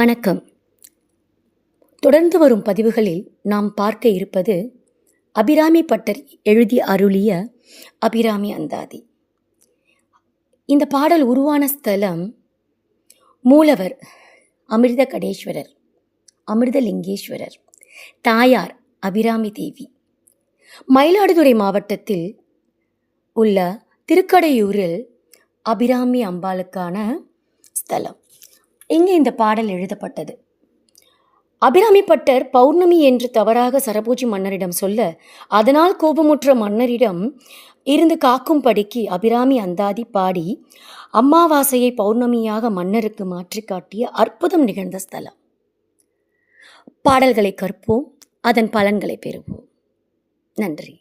வணக்கம். தொடர்ந்து வரும் பதிவுகளில் நாம் பார்க்க இருப்பது அபிராமி பட்டர் எழுதி அருளிய அபிராமி அந்தாதி. இந்த பாடல் உருவான ஸ்தலம் மூலவர் அமிர்த கடேஸ்வரர், அமிர்தலிங்கேஸ்வரர், தாயார் அபிராமி தேவி. மயிலாடுதுறை மாவட்டத்தில் உள்ள திருக்கடையூரில் அபிராமி அம்பாளுக்கான ஸ்தலம். இங்கே இந்த பாடல் எழுதப்பட்டது. அபிராமி பட்டர் பௌர்ணமி என்று தவறாக சரபோஜி மன்னரிடம் சொல்ல, அதனால் கோபமுற்ற மன்னரிடம் இருந்து காக்கும்படிக்கு அபிராமி அந்தாதி பாடி அமாவாசையை பௌர்ணமியாக மன்னருக்கு மாற்றி காட்டிய அற்புதம் நிகழ்ந்த ஸ்தலம். பாடல்களை கற்போம், அதன் பலன்களை பெறுவோம். நன்றி.